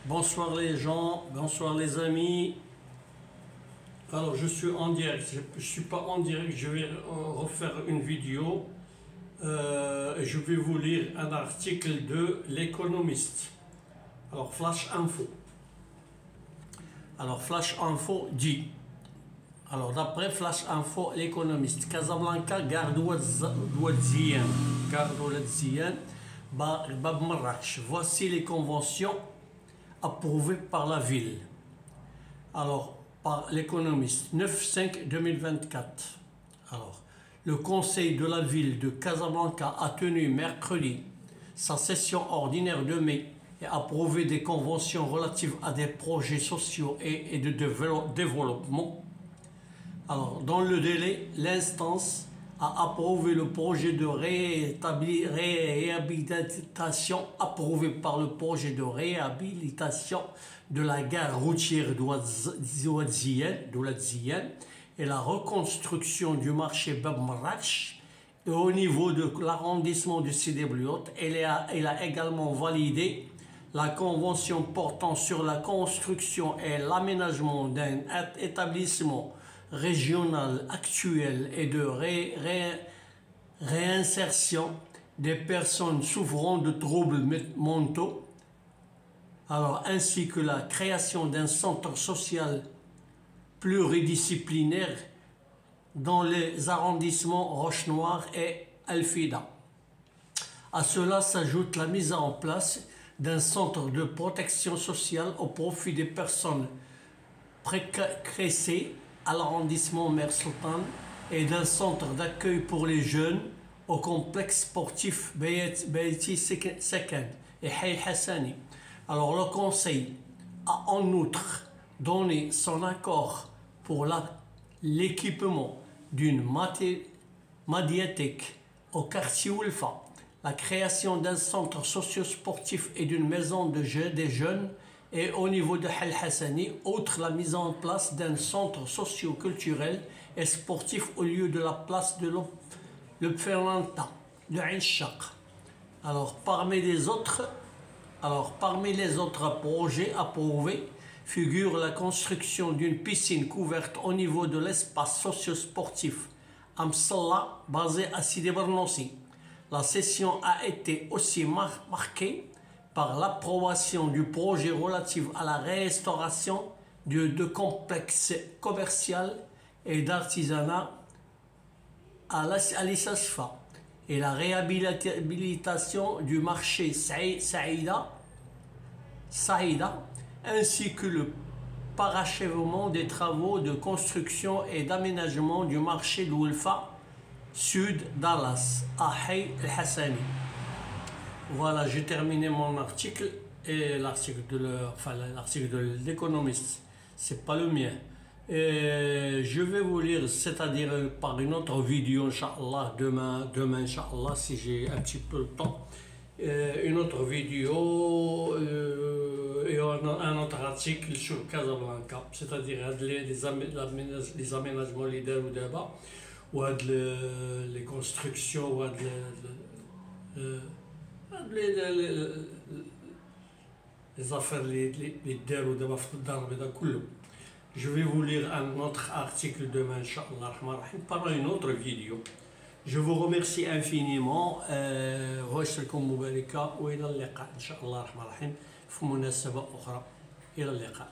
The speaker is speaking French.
Bonsoir les gens, bonsoir les amis. Alors je suis en direct, je ne suis pas en direct, je vais refaire une vidéo. Je vais vous lire un article de l'Économiste. Alors Flash Info. Alors Flash Info dit, alors d'après Flash Info, l'Économiste, Casablanca garde Ouadziane, Bab Marrakech. Voici les conventions approuvées par la ville. Alors, par l'Économiste, 9/5/2024. Alors, le conseil de la ville de Casablanca a tenu mercredi sa session ordinaire de mai et a approuvé des conventions relatives à des projets sociaux et de développement. Alors, dans le délai, l'instance a approuvé le projet de réhabilitation approuvé par le projet de réhabilitation de la gare routière d'Ouadziane et la reconstruction du marché Bab Marrakech. Et au niveau de l'arrondissement de Sidi Bliout, il a également validé la convention portant sur la construction et l'aménagement d'un établissement régional actuel et de réinsertion des personnes souffrant de troubles mentaux, alors ainsi que la création d'un centre social pluridisciplinaire dans les arrondissements Roche-Noire et Al-Fida. À cela s'ajoute la mise en place d'un centre de protection sociale au profit des personnes précarisées à l'arrondissement Mère Sultan et d'un centre d'accueil pour les jeunes au complexe sportif Beiti Sekan et Hay Hassani. Alors le conseil a en outre donné son accord pour l'équipement d'une médiathèque au quartier Ouelfa, la création d'un centre socio-sportif et d'une maison des jeunes et au niveau de Hay Hassani, outre la mise en place d'un centre socio-culturel et sportif au lieu de la place de l'Obferlanta de Ain Chaq. Alors parmi les autres projets approuvés figure la construction d'une piscine couverte au niveau de l'espace socio-sportif Amsalla basé à Sidi Bernossi. La session a été aussi marquée par l'approbation du projet relatif à la restauration de complexes commerciaux et d'artisanat à l'Issasfa et la réhabilitation du marché Saïda ainsi que le parachèvement des travaux de construction et d'aménagement du marché d'Ouelfa sud d'Alas à Hay el-Hassani. Voilà, j'ai terminé mon article et l'article de l'Économiste, c'est pas le mien. Et je vais vous lire, c'est-à-dire par une autre vidéo, Inch'Allah, demain Inch'Allah, si j'ai un petit peu le temps, une autre vidéo et un autre article sur Casablanca, c'est-à-dire les aménagements leaders ou débat, ou les constructions, ou les affaires, les derros de je vais vous lire un autre article demain, Inch'Allah, par une autre vidéo. Je vous remercie infiniment. واشركم مباركة وإلى اللقاء إن شاء الله الرحمن الرحيم في مناسبة أخرى. إلى اللقاء.